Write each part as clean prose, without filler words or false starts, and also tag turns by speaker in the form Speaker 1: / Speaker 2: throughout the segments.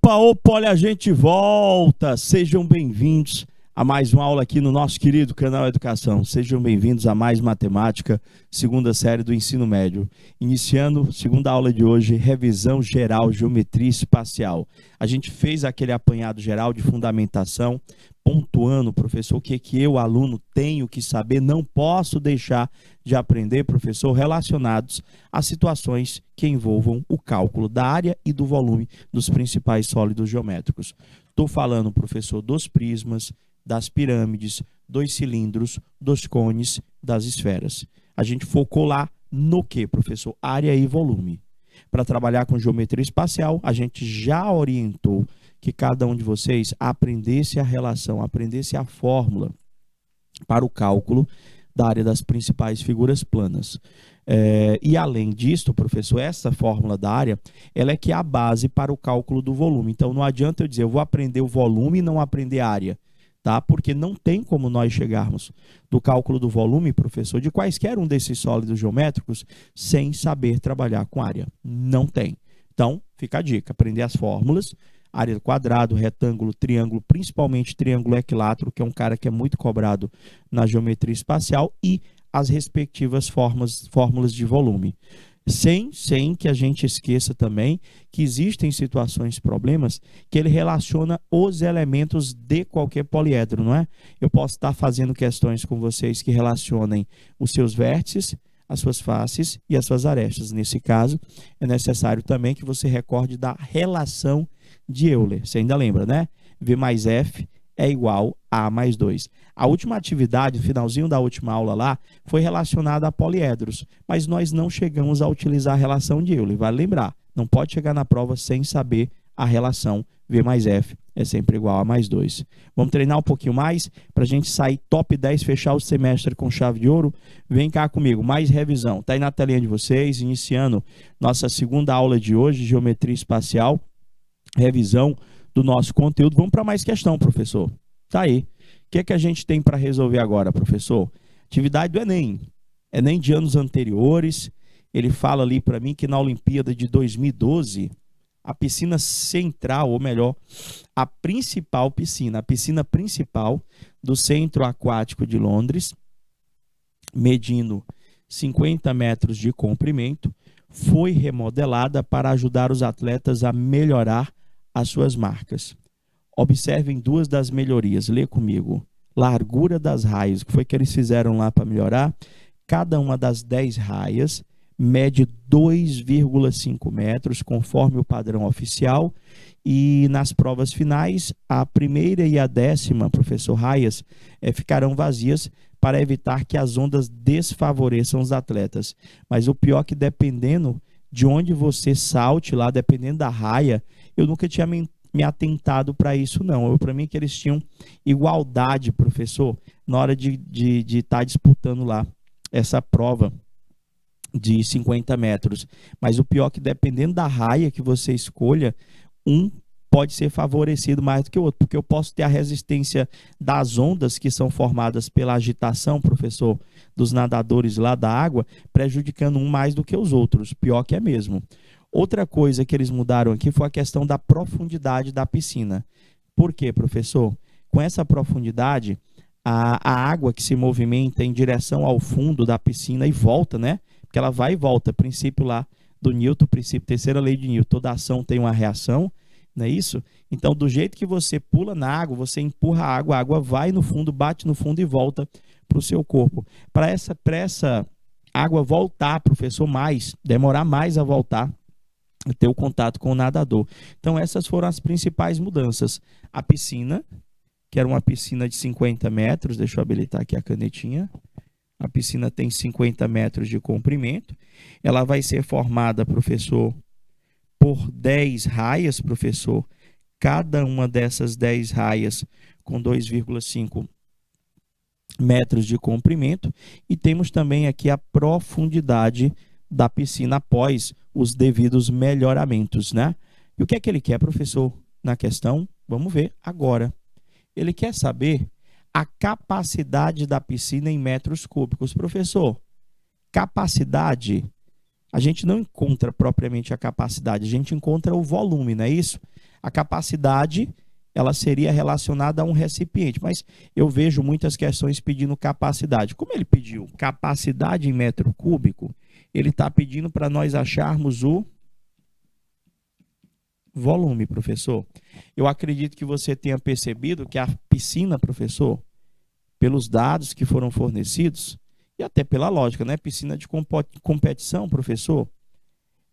Speaker 1: Opa, opa, olha, a gente volta. Sejam bem-vindos a mais uma aula aqui no nosso querido canal Educação. Sejam bem-vindos a mais matemática, segunda série do ensino médio. Iniciando segunda aula de hoje, revisão geral, geometria espacial. A gente fez aquele apanhado geral de fundamentação, pontuando, professor, o que eu, aluno, tenho que saber, não posso deixar de aprender, professor, relacionados a situações que envolvam o cálculo da área e do volume dos principais sólidos geométricos. Estou falando, professor, dos prismas, das pirâmides, dos cilindros, dos cones, das esferas. A gente focou lá no que, professor? Área e volume. Para trabalhar com geometria espacial, a gente já orientou que cada um de vocês aprendesse a relação, aprendesse a fórmula para o cálculo da área das principais figuras planas. E além disso, professor, essa fórmula da área, ela é que é a base para o cálculo do volume. Então não adianta eu dizer, eu vou aprender o volume e não aprender a área, tá? Porque não tem como nós chegarmos do cálculo do volume, professor, de quaisquer um desses sólidos geométricos, sem saber trabalhar com área. Não tem. Então, fica a dica, aprender as fórmulas, área quadrado, retângulo, triângulo, principalmente triângulo equilátero, que é um cara que é muito cobrado na geometria espacial, e as respectivas fórmulas de volume. Sem que a gente esqueça também que existem situações, problemas, que ele relaciona os elementos de qualquer poliedro, não é? Eu posso estar fazendo questões com vocês que relacionem os seus vértices, as suas faces e as suas arestas. Nesse caso, é necessário também que você recorde da relação de Euler. Você ainda lembra, né? V mais F é igual a mais 2. A última atividade, o finalzinho da última aula lá, foi relacionada a poliedros, mas nós não chegamos a utilizar a relação de Euler. Vale lembrar, não pode chegar na prova sem saber a relação V mais F é sempre igual a mais 2. Vamos treinar um pouquinho mais para a gente sair top 10, fechar o semestre com chave de ouro? Vem cá comigo, mais revisão. Está aí na telinha de vocês, iniciando nossa segunda aula de hoje, geometria espacial, revisão do nosso conteúdo. Vamos para mais questão, professor. Tá aí. O que é que a gente tem para resolver agora, professor? Atividade do Enem. Enem de anos anteriores. Ele fala ali para mim que na Olimpíada de 2012, a piscina central, ou melhor, a piscina principal do Centro Aquático de Londres, medindo 50 metros de comprimento, foi remodelada para ajudar os atletas a melhorar as suas marcas. Observem duas das melhorias. Lê comigo. Largura das raias. O que foi que eles fizeram lá para melhorar? Cada uma das 10 raias mede 2,5 metros, conforme o padrão oficial. E nas provas finais, a primeira e a 10ª, professor, raias, ficarão vazias para evitar que as ondas desfavoreçam os atletas. Mas o pior é que dependendo de onde você salte lá, dependendo da raia, eu nunca tinha me atentado para isso, não. Para mim que eles tinham igualdade, professor, na hora de estar disputando lá essa prova de 50 metros. Mas o pior é que dependendo da raia que você escolha, um pode ser favorecido mais do que o outro, porque eu posso ter a resistência das ondas que são formadas pela agitação, professor, dos nadadores lá da água, prejudicando um mais do que os outros. Pior que é mesmo. Outra coisa que eles mudaram aqui foi a questão da profundidade da piscina. Por quê, professor? Com essa profundidade, a água que se movimenta em direção ao fundo da piscina e volta, né? Porque ela vai e volta. Princípio lá do Newton, princípio, terceira lei de Newton. Toda ação tem uma reação, não é isso? Então, do jeito que você pula na água, você empurra a água vai no fundo, bate no fundo e volta para o seu corpo. Para essa água voltar, professor, demorar mais a voltar, ter o contato com o nadador. Então, essas foram as principais mudanças. A piscina, que era uma piscina de 50 metros, deixa eu habilitar aqui a canetinha. A piscina tem 50 metros de comprimento. Ela vai ser formada, professor, por 10 raias, professor. Cada uma dessas 10 raias com 2,5 metros de comprimento. E temos também aqui a profundidade da piscina após os devidos melhoramentos, né? E o que é que ele quer, professor, na questão? Vamos ver agora. Ele quer saber a capacidade da piscina em metros cúbicos. Professor, capacidade, a gente não encontra propriamente a capacidade, a gente encontra o volume, não é isso? A capacidade, ela seria relacionada a um recipiente, mas eu vejo muitas questões pedindo capacidade. Como ele pediu capacidade em metro cúbico, ele está pedindo para nós acharmos o volume, professor. Eu acredito que você tenha percebido que a piscina, professor, pelos dados que foram fornecidos, e até pela lógica, né? Piscina de competição, professor,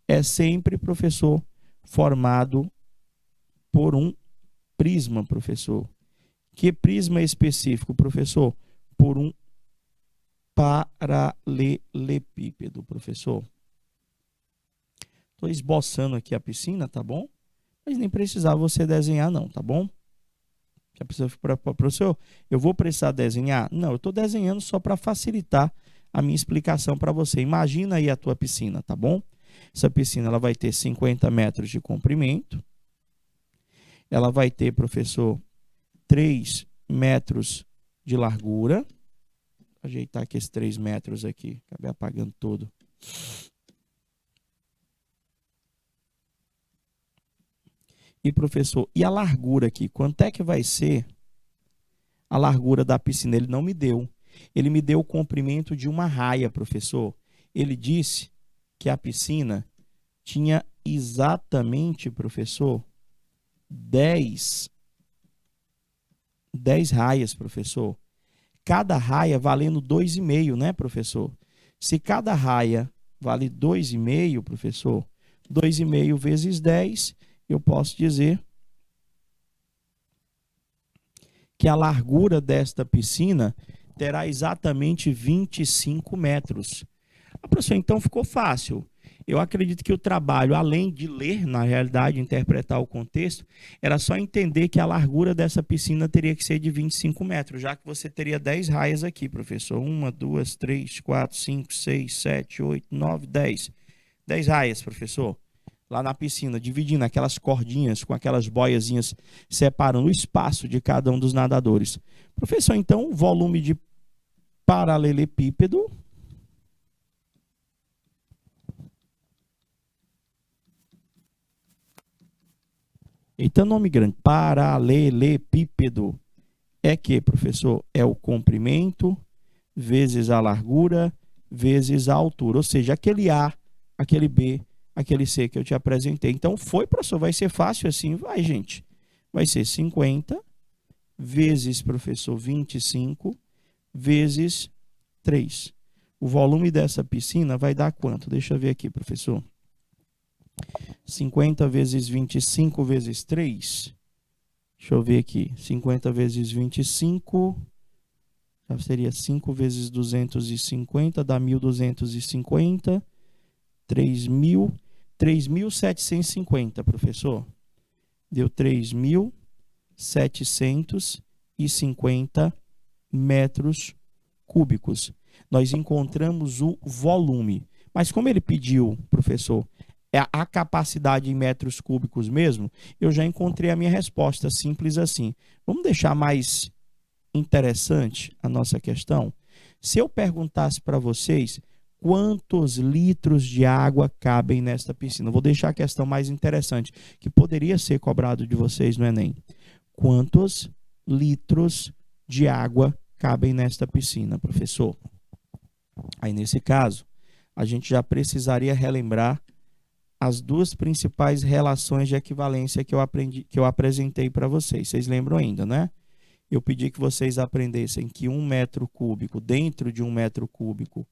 Speaker 1: é sempre, professor, formado por um prisma, professor. Que prisma específico, professor? Por um paralelepípedo, professor. Estou esboçando aqui a piscina, tá bom? Mas nem precisava você desenhar não, tá bom? Já precisa para professor, eu vou precisar desenhar? Não, eu estou desenhando só para facilitar a minha explicação para você. Imagina aí a tua piscina, tá bom? Essa piscina ela vai ter 50 metros de comprimento. Ela vai ter, professor, 3 metros de largura. Vou ajeitar aqui esses 3 metros aqui. Acabei apagando todo. E, professor, e a largura aqui? Quanto é que vai ser a largura da piscina? Ele não me deu. Ele me deu o comprimento de uma raia, professor. Ele disse que a piscina tinha exatamente, professor, 10 raias, professor. Cada raia valendo 2,5, né, professor? Se cada raia vale 2,5, professor, 2,5 vezes 10, eu posso dizer que a largura desta piscina terá exatamente 25 metros. Professor, então ficou fácil. Eu acredito que o trabalho, além de ler, na realidade, interpretar o contexto, era só entender que a largura dessa piscina teria que ser de 25 metros, já que você teria 10 raias aqui, professor. 1, 2, 3, 4, 5, 6, 7, 8, 9, 10. 10 raias, professor. Lá na piscina, dividindo aquelas cordinhas com aquelas boiazinhas, separando o espaço de cada um dos nadadores. Professor, então, volume de paralelepípedo. Eita, nome grande. Paralelepípedo é que, professor? É o comprimento vezes a largura vezes a altura. Ou seja, aquele A, aquele B, aquele C que eu te apresentei. Então, foi, professor? Vai ser fácil assim? Vai, gente. Vai ser 50 vezes, professor, 25 vezes 3. O volume dessa piscina vai dar quanto? Deixa eu ver aqui, professor. 50 vezes 25 vezes 3. Deixa eu ver aqui. 50 vezes 25 já seria 5 vezes 250, dá 1.250. 3.750, professor. Deu 3.750 metros cúbicos. Nós encontramos o volume. Mas como ele pediu, professor, a capacidade em metros cúbicos mesmo, eu já encontrei a minha resposta, simples assim. Vamos deixar mais interessante a nossa questão? Se eu perguntasse para vocês quantos litros de água cabem nesta piscina, vou deixar a questão mais interessante, que poderia ser cobrado de vocês no Enem. Quantos litros de água cabem nesta piscina, professor? Aí, nesse caso, a gente já precisaria relembrar as duas principais relações de equivalência que eu apresentei para vocês. Vocês lembram ainda, né? Eu pedi que vocês aprendessem que 1 metro cúbico, dentro de 1 metro cúbico,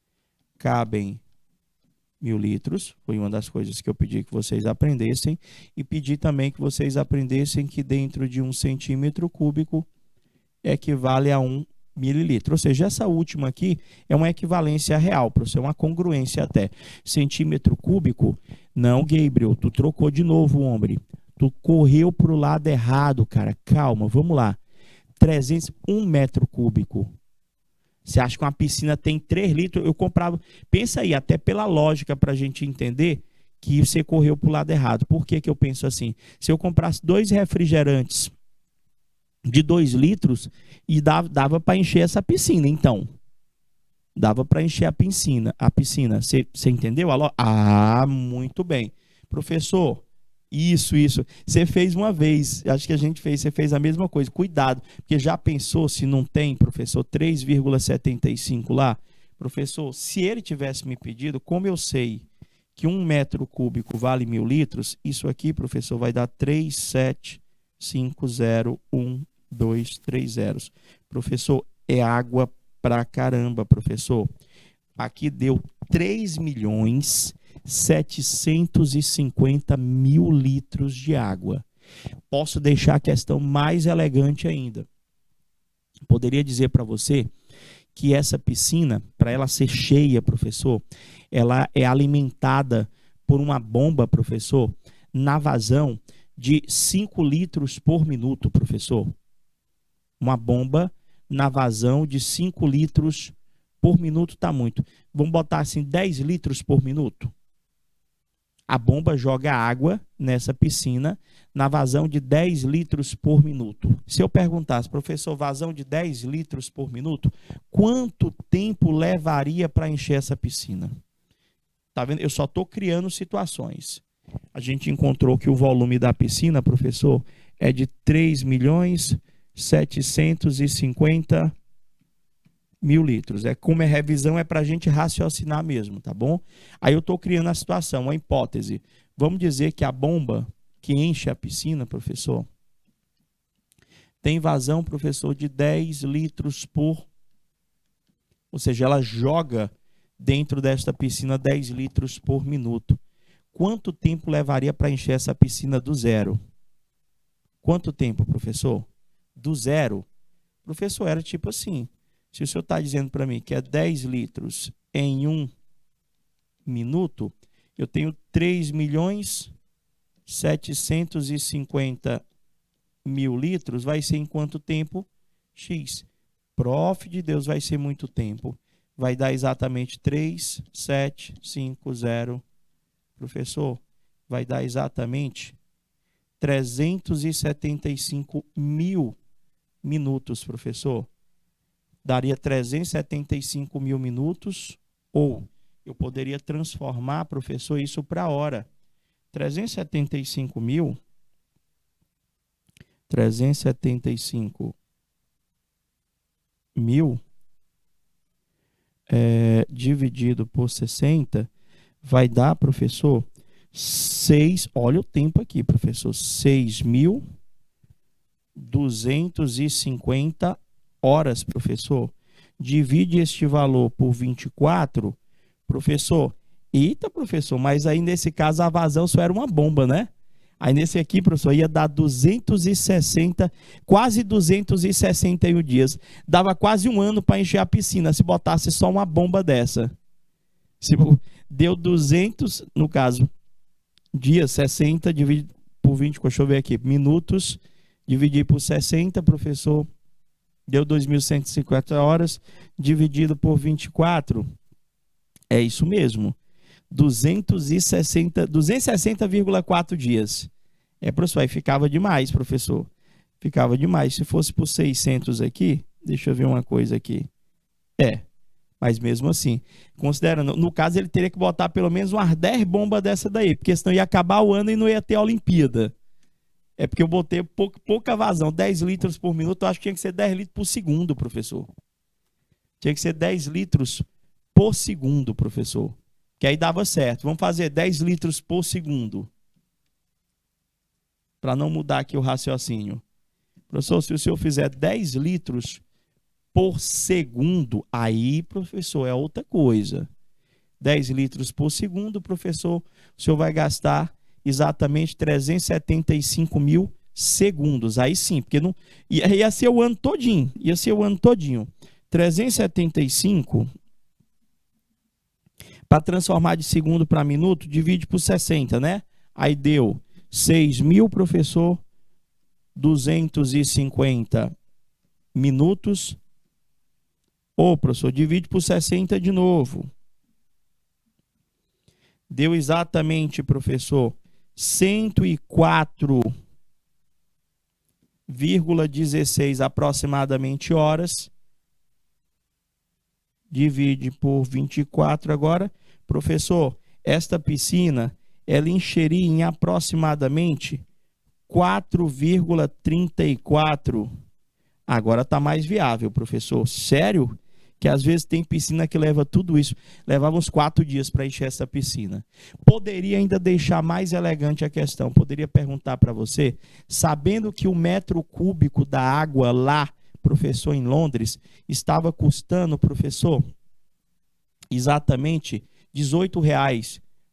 Speaker 1: cabem 1.000 litros. Foi uma das coisas que eu pedi que vocês aprendessem. E pedi também que vocês aprendessem que dentro de 1 centímetro cúbico equivale a 1 mililitro. Ou seja, essa última aqui é uma equivalência real, professor, uma congruência até. Centímetro cúbico, não, Gabriel, tu trocou de novo, homem. Tu correu para o lado errado, cara. Calma, vamos lá. 1 metro cúbico. Você acha que uma piscina tem 3 litros? Eu comprava. Pensa aí, até pela lógica para a gente entender que você correu para o lado errado. Por que que eu penso assim? Se eu comprasse 2 refrigerantes de 2 litros e dava para encher essa piscina, então. Dava para encher a piscina. Você entendeu? Muito bem. Professor, Isso, isso. Você fez uma vez, acho que a gente fez, você fez a mesma coisa. Cuidado, porque já pensou se não tem, professor, 3,75 lá? Professor, se ele tivesse me pedido, como eu sei que 1 metro cúbico vale 1.000 litros, isso aqui, professor, vai dar 3,750,1,2,3 zeros. Professor, é água pra caramba, professor. Aqui deu 3.750.000 litros de água. Posso deixar a questão mais elegante ainda. Poderia dizer para você que essa piscina, para ela ser cheia, professor, ela é alimentada por uma bomba, professor, na vazão de 5 litros por minuto, professor. Uma bomba na vazão de 5 litros por minuto está muito. Vamos botar assim 10 litros por minuto. A bomba joga água nessa piscina na vazão de 10 litros por minuto. Se eu perguntasse, professor, vazão de 10 litros por minuto, quanto tempo levaria para encher essa piscina? Tá vendo? Eu só estou criando situações. A gente encontrou que o volume da piscina, professor, é de 3.750.000 litros. Como é revisão, é para a gente raciocinar mesmo, tá bom? Aí eu estou criando a situação, uma hipótese. Vamos dizer que a bomba que enche a piscina, professor, tem vazão, professor, de 10 litros por... Ou seja, ela joga dentro desta piscina 10 litros por minuto. Quanto tempo levaria para encher essa piscina do zero? Quanto tempo, professor? Do zero? Professor, era tipo assim... Se o senhor está dizendo para mim que é 10 litros em 1 minuto, eu tenho 3.750.000 litros, vai ser em quanto tempo? X. Prof de Deus, vai ser muito tempo. Vai dar exatamente 3.750. Professor, vai dar exatamente 375.000 minutos, professor. Daria 375.000 minutos, ou eu poderia transformar, professor, isso para hora. 375.000 dividido por 60 vai dar, professor, 6, olha o tempo aqui, professor, 6.250 horas, professor. Divide este valor por 24, professor. Eita, professor, mas aí nesse caso a vazão só era uma bomba, né? Aí nesse aqui, professor, ia dar 260, quase 261 dias. Dava quase um ano para encher a piscina se botasse só uma bomba dessa. Se deu 200, no caso, dias, 60 dividido por 20, deixa eu ver aqui, minutos, dividir por 60, professor, deu 2.150 horas, dividido por 24, é isso mesmo, 260,4 dias. Professor, aí ficava demais, professor. Ficava demais. Se fosse por 600 aqui, deixa eu ver uma coisa aqui. Mas mesmo assim, considerando, no caso ele teria que botar pelo menos umas 10 bombas dessa daí, porque senão ia acabar o ano e não ia ter a Olimpíada. Porque eu botei pouca vazão, 10 litros por minuto, eu acho que tinha que ser 10 litros por segundo, professor. Tinha que ser 10 litros por segundo, professor. Que aí dava certo. Vamos fazer 10 litros por segundo. Para não mudar aqui o raciocínio. Professor, se o senhor fizer 10 litros por segundo, aí, professor, é outra coisa. 10 litros por segundo, professor, o senhor vai gastar exatamente 375.000 segundos. Aí sim, porque não ia ser o ano todinho. 375, para transformar de segundo para minuto, divide por 60, né? Aí deu 6.000, professor, 250 minutos. Professor, divide por 60 de novo. Deu exatamente, professor, 104,16 aproximadamente horas. Divide por 24 agora. Professor, esta piscina, ela encheria em aproximadamente 4,34. Agora está mais viável, professor. Sério? Que às vezes tem piscina que leva tudo isso. Levava uns 4 dias para encher essa piscina. Poderia ainda deixar mais elegante a questão. Poderia perguntar para você, sabendo que o metro cúbico da água lá, professor, em Londres, estava custando, professor, exatamente R$ 18.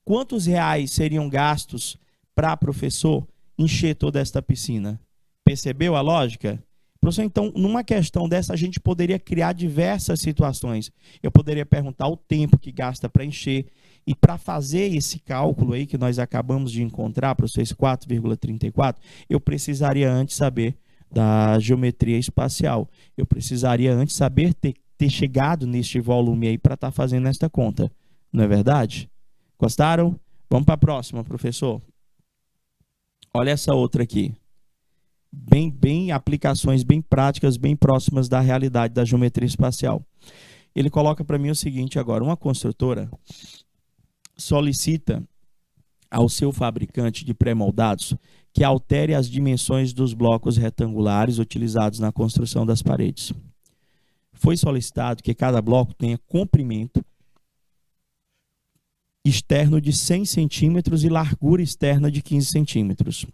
Speaker 1: Quantos reais seriam gastos para, professor, encher toda esta piscina? Percebeu a lógica? Professor, então, numa questão dessa, a gente poderia criar diversas situações. Eu poderia perguntar o tempo que gasta para encher. E para fazer esse cálculo aí que nós acabamos de encontrar, professor, esse 4,34, eu precisaria antes saber da geometria espacial. Eu precisaria antes saber ter chegado neste volume aí para estar fazendo esta conta. Não é verdade? Gostaram? Vamos para a próxima, professor. Olha essa outra aqui. Bem aplicações bem práticas, bem próximas da realidade da geometria espacial. Ele coloca para mim o seguinte agora: uma construtora solicita ao seu fabricante de pré-moldados que altere as dimensões dos blocos retangulares utilizados na construção das paredes. Foi solicitado que cada bloco tenha comprimento externo de 100 centímetros e largura externa de 15 centímetros.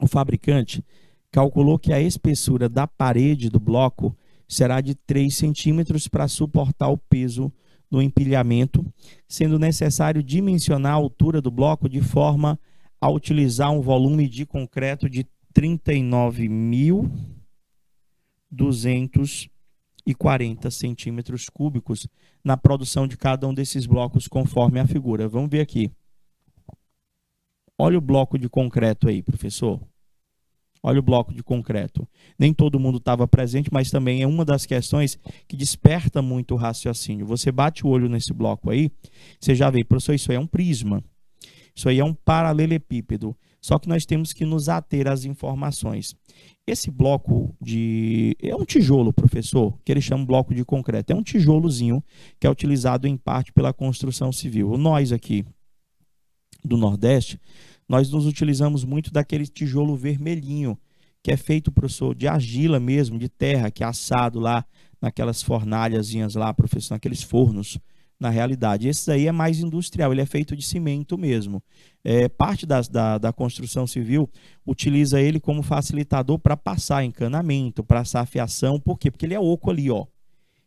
Speaker 1: O fabricante calculou que a espessura da parede do bloco será de 3 centímetros para suportar o peso no empilhamento, sendo necessário dimensionar a altura do bloco de forma a utilizar um volume de concreto de 39.240 centímetros cúbicos na produção de cada um desses blocos conforme a figura. Vamos ver aqui. Olha o bloco de concreto aí, professor. Olha o bloco de concreto. Nem todo mundo estava presente, mas também é uma das questões que desperta muito o raciocínio. Você bate o olho nesse bloco aí, você já vê, professor, isso aí é um prisma. Isso aí é um paralelepípedo. Só que nós temos que nos ater às informações. Esse bloco é um tijolo, professor, que eles chamam de bloco de concreto. É um tijolozinho que é utilizado em parte pela construção civil. Nós aqui do Nordeste, nós nos utilizamos muito daquele tijolo vermelhinho, que é feito, professor, de argila mesmo, de terra, que é assado lá naquelas fornalhazinhas lá, professor, naqueles fornos, na realidade. Esse aí é mais industrial, ele é feito de cimento mesmo. Parte da construção civil utiliza ele como facilitador para passar encanamento, para passar fiação. Por quê? Porque ele é oco ali, ó.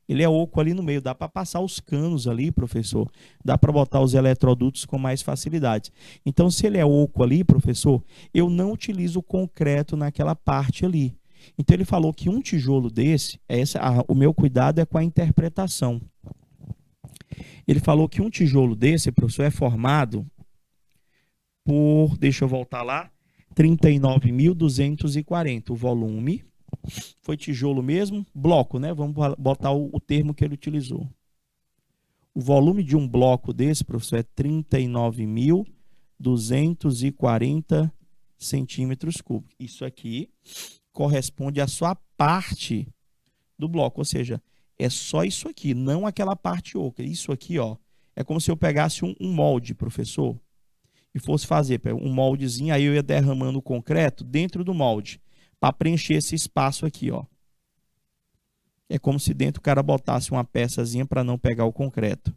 Speaker 1: Ele é oco ali no meio, dá para passar os canos ali, professor, dá para botar os eletrodutos com mais facilidade. Então, se ele é oco ali, professor, eu não utilizo o concreto naquela parte ali. Então, ele falou que um tijolo desse, o meu cuidado é com a interpretação. Ele falou que um tijolo desse, professor, é formado por, deixa eu voltar lá, 39.240, o volume. Foi tijolo mesmo? Bloco, né? Vamos botar o termo que ele utilizou. O volume de um bloco desse, professor, é 39.240 centímetros cúbicos. Isso aqui corresponde à sua parte do bloco, ou seja, é só isso aqui, não aquela parte oca. Isso aqui, ó, é como se eu pegasse um molde, professor, e fosse fazer um moldezinho, aí eu ia derramando o concreto dentro do molde, para preencher esse espaço aqui, ó. É como se dentro o cara botasse uma peçazinha para não pegar o concreto.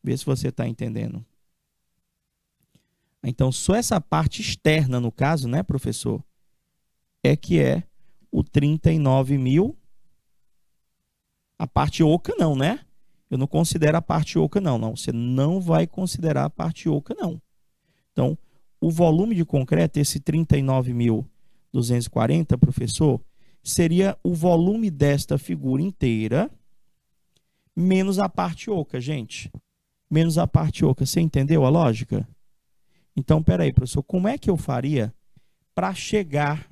Speaker 1: Vê se você está entendendo. Então, só essa parte externa, no caso, né, professor, é que é o 39.000. A parte oca não, né? Eu não considero a parte oca não. Não, você não vai considerar a parte oca não. Então, o volume de concreto, esse 39.240, professor, seria o volume desta figura inteira, menos a parte oca, gente. Menos a parte oca. Você entendeu a lógica? Então, peraí, professor, como é que eu faria para chegar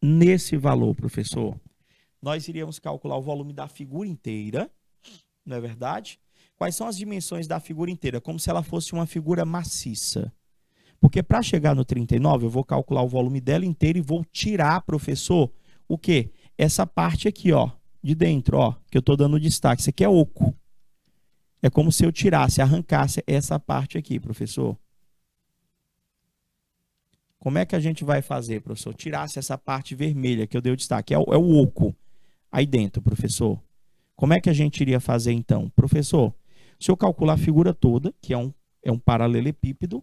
Speaker 1: nesse valor, professor? Nós iríamos calcular o volume da figura inteira, não é verdade? Quais são as dimensões da figura inteira? Como se ela fosse uma figura maciça. Porque para chegar no 39, eu vou calcular o volume dela inteira e vou tirar, professor, o quê? Essa parte aqui, ó, de dentro, ó, que eu estou dando destaque. Isso aqui é oco. É como se eu tirasse, arrancasse essa parte aqui, professor. Como é que a gente vai fazer, professor? Tirasse essa parte vermelha que eu dei o destaque, é o oco aí dentro, professor. Como é que a gente iria fazer então? Professor, se eu calcular a figura toda, que é um paralelepípedo,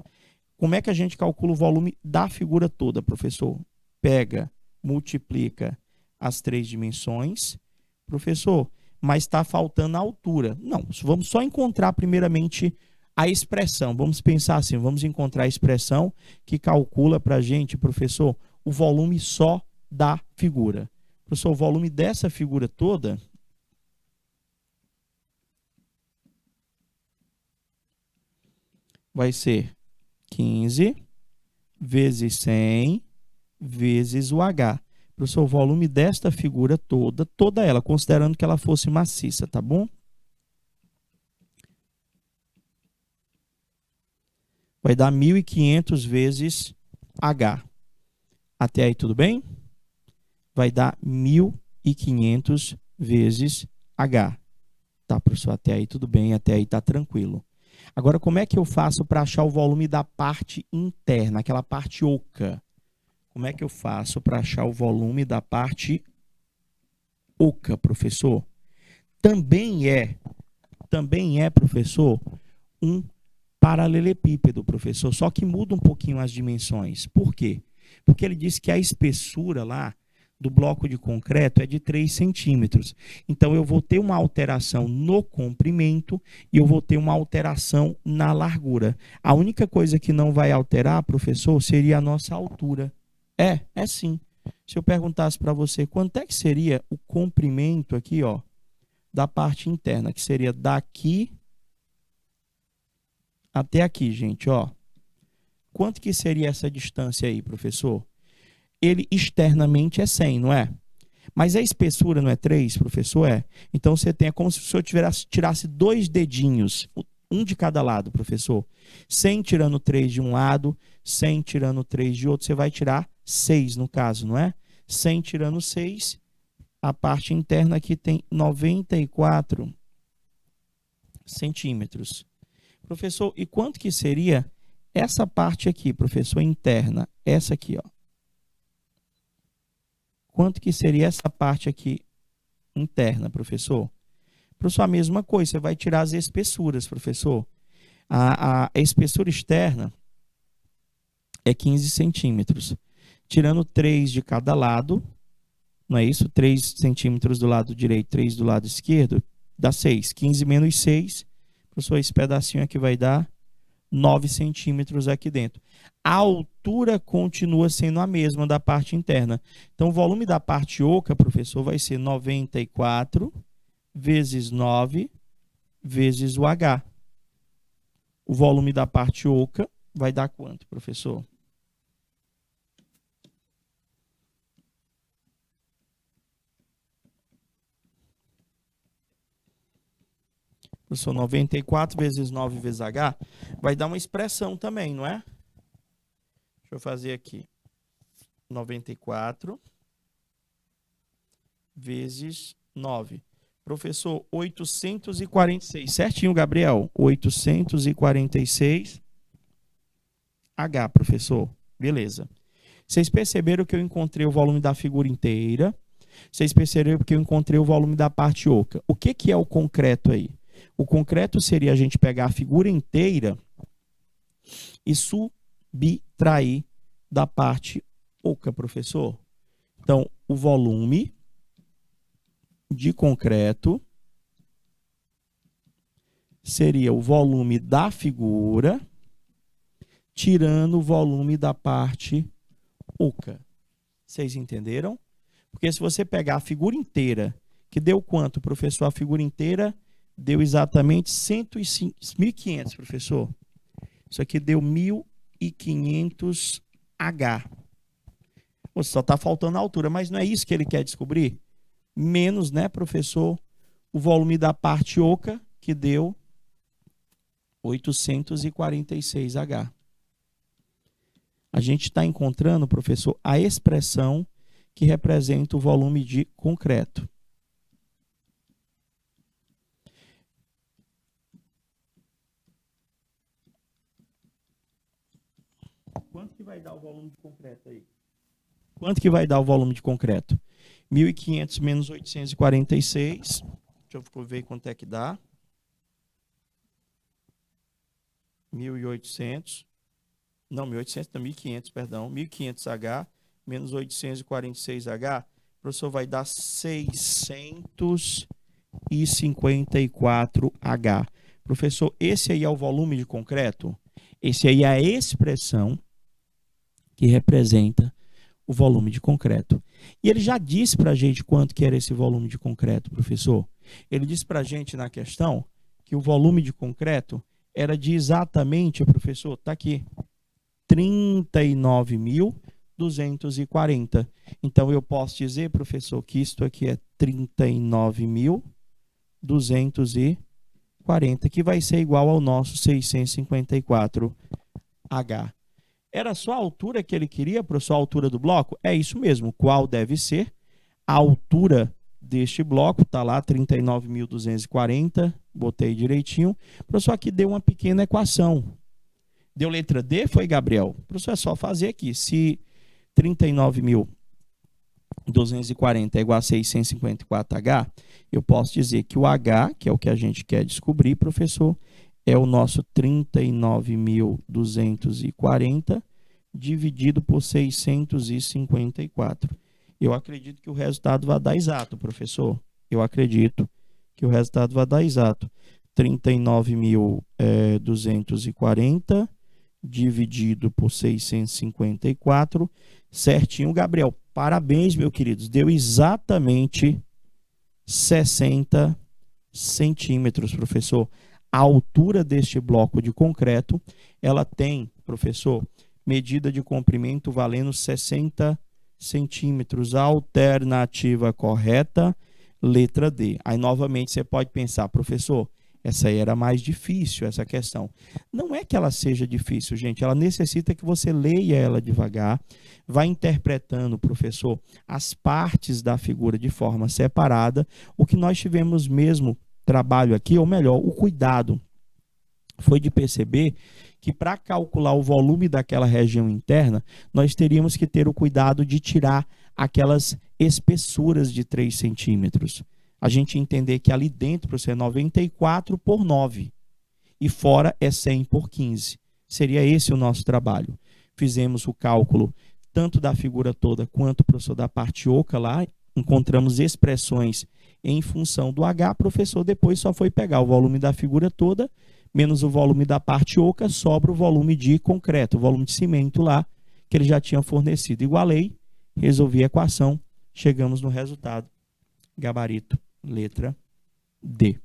Speaker 1: como é que a gente calcula o volume da figura toda, professor? Pega, multiplica as 3 dimensões. Professor, mas está faltando a altura. Não, vamos só encontrar primeiramente a expressão. Vamos pensar assim, vamos encontrar a expressão que calcula para a gente, professor, o volume só da figura. Professor, o volume dessa figura toda vai ser 15 vezes 100 vezes o H. Professor, o volume desta figura toda ela, considerando que ela fosse maciça, tá bom? Vai dar 1.500 vezes H. Até aí tudo bem? Vai dar 1.500 vezes H. Tá, professor? Até aí tudo bem, até aí tá tranquilo. Agora, como é que eu faço para achar o volume da parte interna, aquela parte oca? Como é que eu faço para achar o volume da parte oca, professor? Também é, professor, um paralelepípedo, professor, só que muda um pouquinho as dimensões. Por quê? Porque ele disse que a espessura lá do bloco de concreto é de 3 centímetros. Então, eu vou ter uma alteração no comprimento e eu vou ter uma alteração na largura. A única coisa que não vai alterar, professor, seria a nossa altura. É sim. Se eu perguntasse para você quanto é que seria o comprimento aqui, ó, da parte interna, que seria daqui até aqui, gente, ó. Quanto que seria essa distância aí, professor? Ele externamente é 100, não é? Mas a espessura não é 3, professor? É. Então, você tem, é como se o senhor tirasse 2 dedinhos, um de cada lado, professor. 100 tirando 3 de um lado, 100 tirando 3 de outro, você vai tirar 6 no caso, não é? 100 tirando 6, a parte interna aqui tem 94 centímetros. Professor, e quanto que seria essa parte aqui, professor, interna? Essa aqui, ó. Quanto que seria essa parte aqui interna, professor? Professor, a mesma coisa, você vai tirar as espessuras, professor. A espessura externa é 15 centímetros. Tirando 3 de cada lado, não é isso? 3 centímetros do lado direito, 3 do lado esquerdo, dá 6. 15 menos 6, professor, esse pedacinho aqui vai dar 9 centímetros aqui dentro. A altura continua sendo a mesma da parte interna. Então, o volume da parte oca, professor, vai ser 94 vezes 9 vezes o H. O volume da parte oca vai dar quanto, professor? Professor, 94 vezes 9 vezes H vai dar uma expressão também, não é? Deixa eu fazer aqui. 94 vezes 9. Professor, 846. Certinho, Gabriel. 846 H, professor. Beleza. Vocês perceberam que eu encontrei o volume da figura inteira. Vocês perceberam que eu encontrei o volume da parte oca. O que é o concreto aí? O concreto seria a gente pegar a figura inteira e subtrair da parte oca, professor. Então, o volume de concreto seria o volume da figura tirando o volume da parte oca. Vocês entenderam? Porque se você pegar a figura inteira, que deu quanto, professor? A figura inteira deu exatamente 1.500, professor. Isso aqui deu 1.500 H. Só está faltando a altura, mas não é isso que ele quer descobrir? Menos, né, professor, o volume da parte oca, que deu 846 H. A gente está encontrando, professor, a expressão que representa o volume de concreto. vai dar o volume de concreto aí? Quanto que vai dar o volume de concreto? 1.500 menos 846. Deixa eu ver quanto é que dá. 1.800. Não, 1.800 não, 1.500, perdão. 1.500H menos 846H. O professor vai dar 654H. Professor, esse aí é o volume de concreto? Esse aí é a expressão que representa o volume de concreto. E ele já disse para a gente quanto que era esse volume de concreto, professor. Ele disse para a gente na questão que o volume de concreto era de exatamente, professor, está aqui, 39.240. Então, eu posso dizer, professor, que isto aqui é 39.240, que vai ser igual ao nosso 654H. Era só a altura que ele queria, professor, a altura do bloco? É isso mesmo. Qual deve ser a altura deste bloco? Está lá, 39.240. Botei direitinho. Professor, aqui deu uma pequena equação. Deu letra D? Foi, Gabriel? Professor, é só fazer aqui. Se 39.240 é igual a 654H, eu posso dizer que o H, que é o que a gente quer descobrir, professor, é o nosso 39.240 dividido por 654. Eu acredito que o resultado vai dar exato, professor. Eu acredito que o resultado vai dar exato. 39.240 dividido por 654, certinho, Gabriel. Parabéns, meus queridos. Deu exatamente 60 centímetros, professor. A altura deste bloco de concreto, ela tem, professor, medida de comprimento valendo 60 centímetros. A alternativa correta, letra D. Aí, novamente, você pode pensar, professor, essa aí era mais difícil, essa questão. Não é que ela seja difícil, gente. Ela necessita que você leia ela devagar, vá interpretando, professor, as partes da figura de forma separada. O que nós tivemos mesmo trabalho aqui, ou melhor, o cuidado foi de perceber que para calcular o volume daquela região interna, nós teríamos que ter o cuidado de tirar aquelas espessuras de 3 centímetros. A gente entender que ali dentro é 94 por 9 e fora é 100 por 15. Seria esse o nosso trabalho. Fizemos o cálculo tanto da figura toda quanto, professor, da parte oca lá, encontramos expressões em função do H, professor, depois só foi pegar o volume da figura toda, menos o volume da parte oca, sobra o volume de concreto, o volume de cimento lá, que ele já tinha fornecido. Igualei, resolvi a equação, chegamos no resultado. Gabarito, letra D.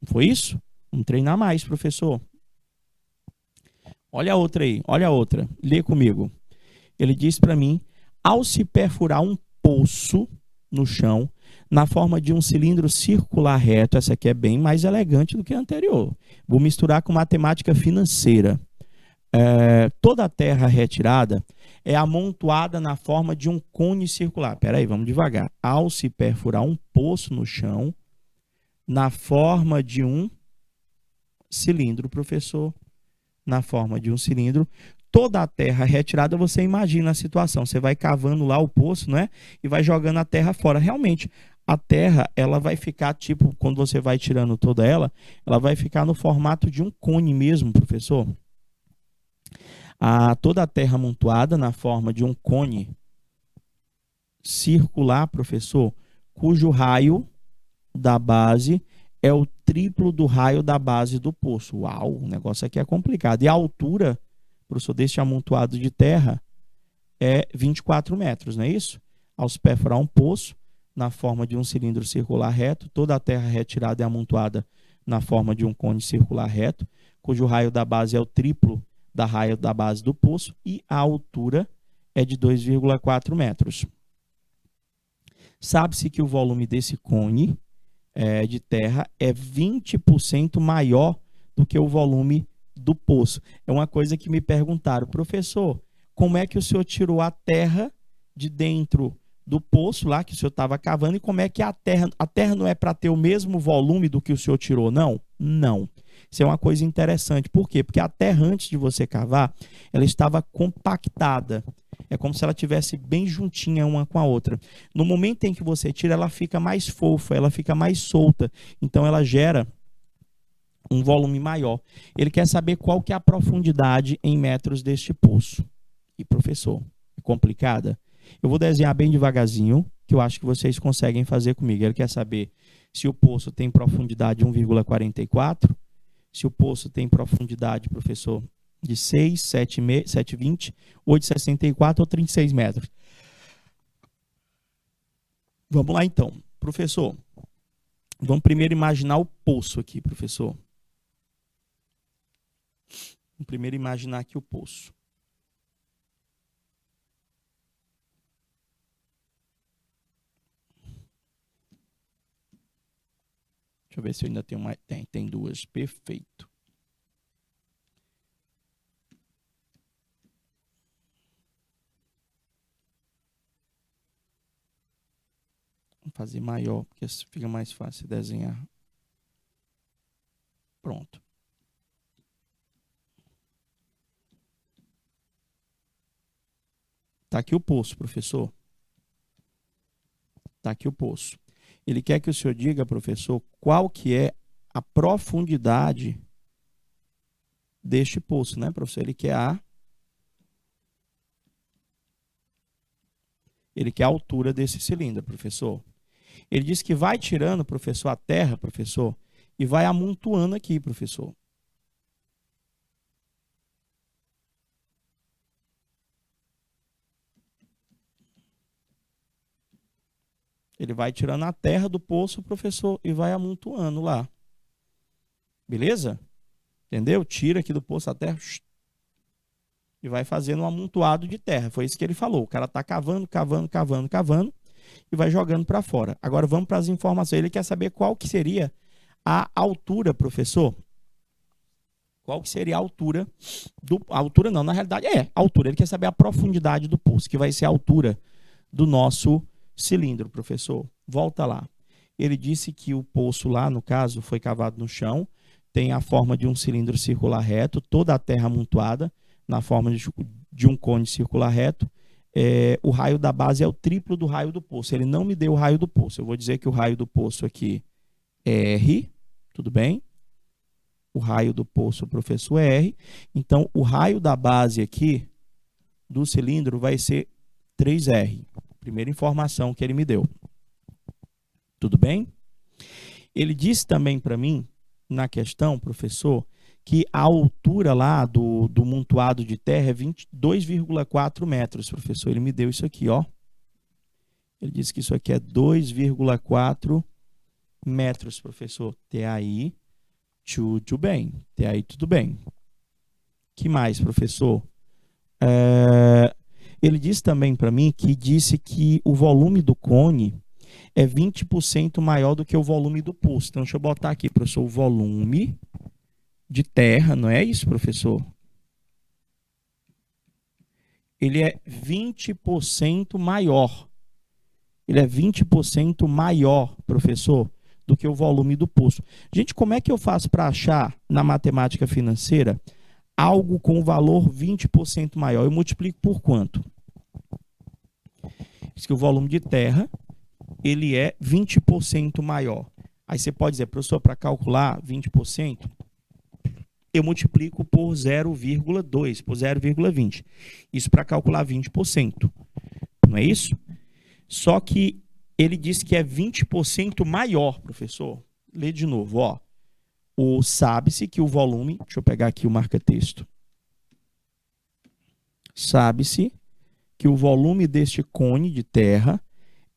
Speaker 1: Foi isso? Vamos treinar mais, professor. Olha a outra aí, olha a outra. Lê comigo. Ele diz para mim, ao se perfurar um poço no chão, na forma de um cilindro circular reto, essa aqui é bem mais elegante do que a anterior. Vou misturar com matemática financeira. Toda a terra retirada é amontoada na forma de um cone circular. Espera aí, vamos devagar. Ao se perfurar um poço no chão, na forma de um cilindro, professor, na forma de um cilindro, toda a terra retirada, você imagina a situação. Você vai cavando lá o poço, não é? E vai jogando a terra fora. Realmente, a terra, ela vai ficar, tipo, quando você vai tirando toda ela vai ficar no formato de um cone mesmo, professor. Toda a terra amontoada na forma de um cone circular, professor, cujo raio da base é o triplo do raio da base do poço. Uau, o negócio aqui é complicado. E a altura, professor, deste amontoado de terra é 24 metros, não é isso? Ao se perfurar um poço na forma de um cilindro circular reto, toda a terra retirada é amontoada na forma de um cone circular reto, cujo raio da base é o triplo da raio da base do poço e a altura é de 2,4 metros. Sabe-se que o volume desse cone de terra é 20% maior do que o volume do poço. É uma coisa que me perguntaram, professor, como é que o senhor tirou a terra de dentro do poço lá que o senhor estava cavando e como é que a terra não é para ter o mesmo volume do que o senhor tirou? Não, não. Isso é uma coisa interessante. Por quê? Porque a terra, antes de você cavar, ela estava compactada. É como se ela tivesse bem juntinha uma com a outra. No momento em que você tira, ela fica mais fofa, ela fica mais solta. Então, ela gera um volume maior. Ele quer saber qual que é a profundidade em metros deste poço. E, professor, é complicada? Eu vou desenhar bem devagarzinho, que eu acho que vocês conseguem fazer comigo. Ele quer saber se o poço tem profundidade de 1,44, se o poço tem profundidade, professor, de 6, 7,20, 8,64 ou 36 metros. Vamos lá, então. Professor, vamos primeiro imaginar o poço aqui, professor. Vamos primeiro imaginar aqui o poço. Deixa eu ver se eu ainda tenho mais. Tem duas. Perfeito. Vou fazer maior, porque fica mais fácil desenhar. Pronto. Está aqui o poço, professor. Está aqui o poço. Ele quer que o senhor diga, professor, qual que é a profundidade deste poço, né, professor? Ele quer a altura desse cilindro, professor. Ele diz que vai tirando, professor, a terra, professor, e vai amontoando aqui, professor. Ele vai tirando a terra do poço, professor, e vai amontoando lá. Beleza? Entendeu? Tira aqui do poço a terra e vai fazendo um amontoado de terra. Foi isso que ele falou. O cara está cavando, cavando, cavando, cavando e vai jogando para fora. Agora vamos para as informações. Ele quer saber qual que seria a altura, professor. Qual que seria a altura a altura não, na realidade a altura. Ele quer saber a profundidade do poço, que vai ser a altura do nosso cilindro, professor. Volta lá. Ele disse que o poço lá, no caso, foi cavado no chão, tem a forma de um cilindro circular reto, toda a terra amontoada na forma de um cone circular reto. O raio da base é o triplo do raio do poço. Ele não me deu o raio do poço. Eu vou dizer que o raio do poço aqui é R, tudo bem? O raio do poço, professor, é R. Então, o raio da base aqui do cilindro vai ser 3R. Primeira informação que ele me deu. Tudo bem? Ele disse também para mim, na questão, professor, que a altura lá do montoado de terra é 2,4 metros, professor. Ele me deu isso aqui, ó. Ele disse que isso aqui é 2,4 metros, professor. Até aí, tudo bem. Até aí, tudo bem. Que mais, professor? Ele disse também para mim que disse que o volume do cone é 20% maior do que o volume do poço. Então, deixa eu botar aqui, professor, o volume de terra, não é isso, professor? Ele é 20% maior. Ele é 20% maior, professor, do que o volume do poço. Gente, como é que eu faço para achar na matemática financeira algo com valor 20% maior? Eu multiplico por quanto? Diz que o volume de terra ele é 20% maior. Aí você pode dizer, professor, para calcular 20%, eu multiplico por 0,2, por 0,20. Isso para calcular 20%. Não é isso? Só que ele disse que é 20% maior, professor. Lê de novo, ó. Sabe-se que o volume... Deixa eu pegar aqui o marca-texto. Sabe-se que o volume deste cone de terra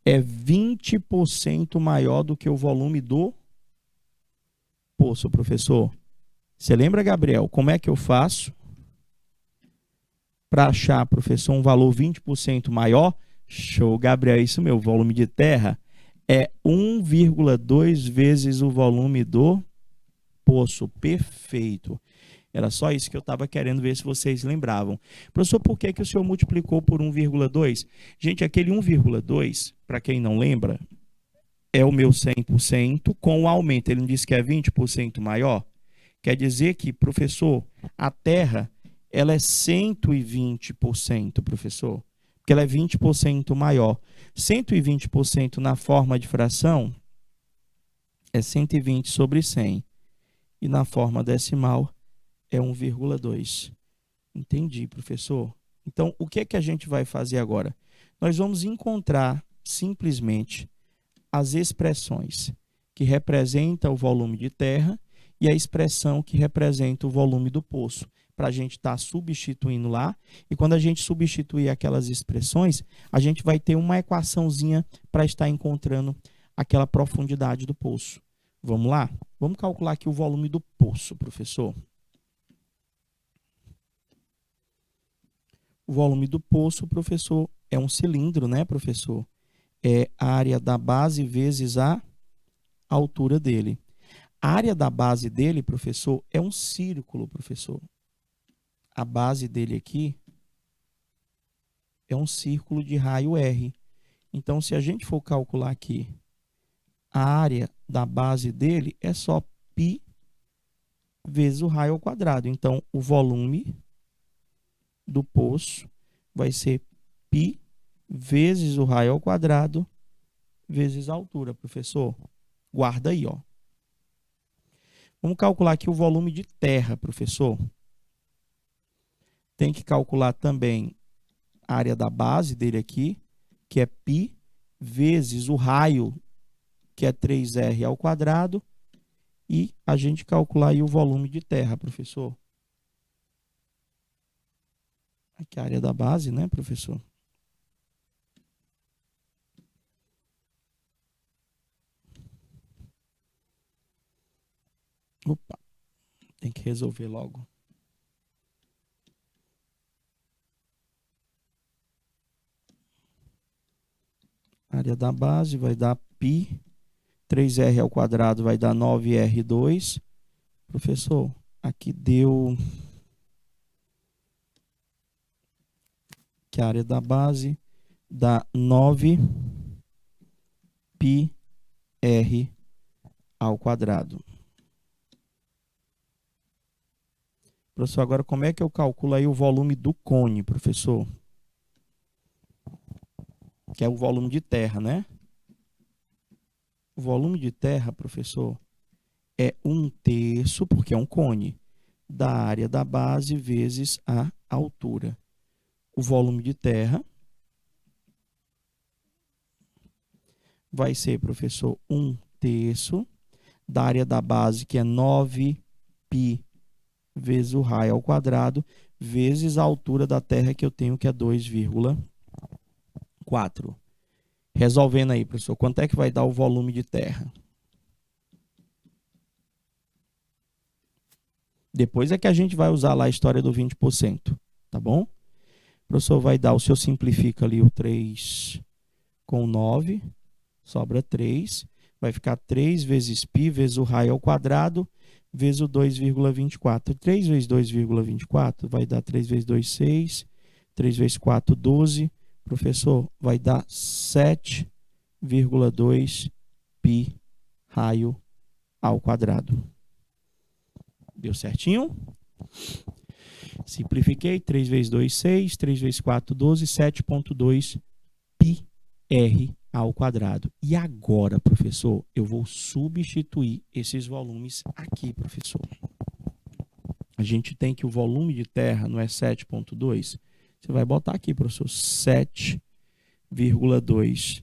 Speaker 1: é 20% maior do que o volume do poço, professor. Você lembra, Gabriel, como é que eu faço para achar, professor, um valor 20% maior? Show, Gabriel, é isso meu. Volume de terra é 1,2 vezes o volume do poço. Perfeito. Era só isso que eu estava querendo ver se vocês lembravam. Professor, por que o senhor multiplicou por 1,2? Gente, aquele 1,2, para quem não lembra, é o meu 100% com o aumento. Ele não disse que é 20% maior? Quer dizer que, professor, a Terra ela é 120%, professor, porque ela é 20% maior. 120% na forma de fração é 120 sobre 100. E na forma decimal é 1,2. Entendi, professor. Então, o que é que a gente vai fazer agora? Nós vamos encontrar simplesmente as expressões que representam o volume de terra e a expressão que representa o volume do poço, para a gente estar substituindo lá. E quando a gente substituir aquelas expressões, a gente vai ter uma equaçãozinha para estar encontrando aquela profundidade do poço. Vamos lá? Vamos calcular aqui o volume do poço, professor. O volume do poço, professor, é um cilindro, né, professor? É a área da base vezes a altura dele. A área da base dele, professor, é um círculo, professor. A base dele aqui é um círculo de raio R. Então, se a gente for calcular aqui a área da base dele, é só π vezes o raio ao quadrado. Então, o volume do poço vai ser π vezes o raio ao quadrado vezes a altura, professor. Guarda aí, ó. Vamos calcular aqui o volume de terra, professor. Tem que calcular também a área da base dele aqui, que é π vezes o raio, que é 3r ao quadrado, e a gente calcular aí o volume de terra, professor. Aqui a área da base, né, professor? Opa, tem que resolver logo. A área da base vai dar π, 3r ao quadrado vai dar 9r2. Professor, aqui deu que a área da base dá 9πr ao quadrado. Professor, agora como é que eu calculo aí o volume do cone, professor? Que é o volume de terra, né? O volume de terra, professor, é 1/3, porque é um cone, da área da base vezes a altura. O volume de terra vai ser, professor, 1/3 da área da base, que é 9π vezes o raio ao quadrado, vezes a altura da terra, que eu tenho, que é 2,4. Resolvendo aí, professor, quanto é que vai dar o volume de terra? Depois é que a gente vai usar lá a história do 20%, tá bom? O professor vai dar, o senhor simplifica ali o 3 com 9, sobra 3. Vai ficar 3 vezes π vezes o raio ao quadrado, vezes o 2,24. 3 vezes 2,24 vai dar 3 vezes 2, 6. 3 vezes 4, 12. Professor, vai dar 7,2 π raio ao quadrado. Deu certinho? Simplifiquei. 3 vezes 2, 6. 3 vezes 4, 12. 7,2 πr ao quadrado. E agora, professor, eu vou substituir esses volumes aqui, professor. A gente tem que o volume de terra não é 7,2. Você vai botar aqui, professor, 7,2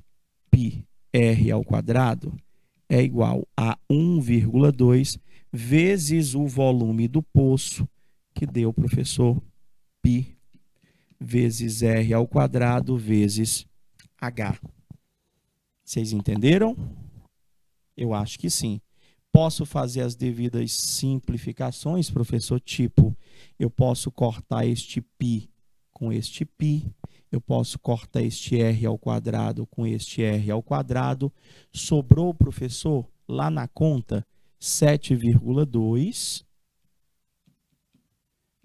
Speaker 1: πr ao quadrado é igual a 1,2 vezes o volume do poço, que deu, professor, π vezes r ao quadrado vezes h. Vocês entenderam? Eu acho que sim. Posso fazer as devidas simplificações, professor, tipo, eu posso cortar este π com este π, eu posso cortar este r ao quadrado com este r ao quadrado. Sobrou, professor, lá na conta, 7,2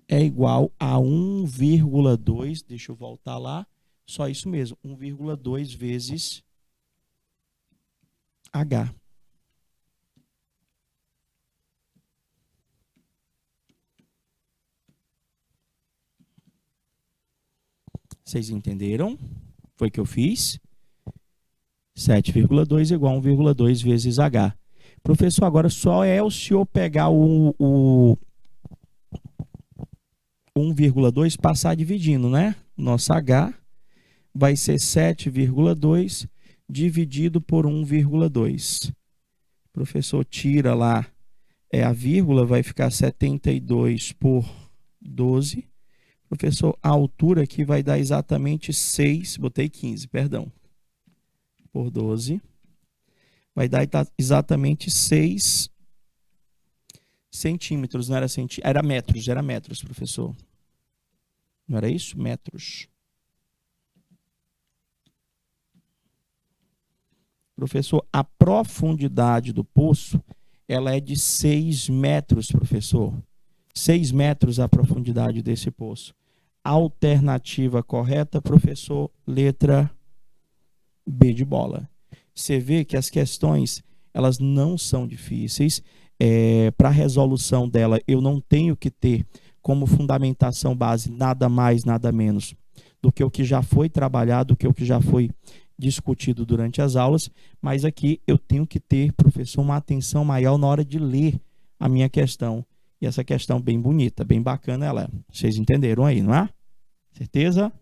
Speaker 1: é igual a 1,2, deixa eu voltar lá, só isso mesmo, 1,2 vezes h. Vocês entenderam? Foi o que eu fiz? 7,2 igual a 1,2 vezes H. Professor, agora só é o senhor pegar o 1,2 passar dividindo, né? Nosso H vai ser 7,2 dividido por 1,2. Professor, tira lá a vírgula, vai ficar 72 por 12. Professor, a altura aqui vai dar exatamente 6, botei 15, perdão, por 12. Vai dar exatamente 6 centímetros, não era centímetros, era metros, professor. Não era isso? Metros. Professor, a profundidade do poço, ela é de 6 metros, professor. 6 metros a profundidade desse poço. Alternativa correta, professor, letra B de bola. Você vê que as questões, elas não são difíceis. Para a resolução dela, eu não tenho que ter como fundamentação base nada mais, nada menos do que o que já foi trabalhado, do que o que já foi discutido durante as aulas, mas aqui eu tenho que ter, professor, uma atenção maior na hora de ler a minha questão. E essa questão bem bonita, bem bacana ela é. Vocês entenderam aí, não é? Certeza?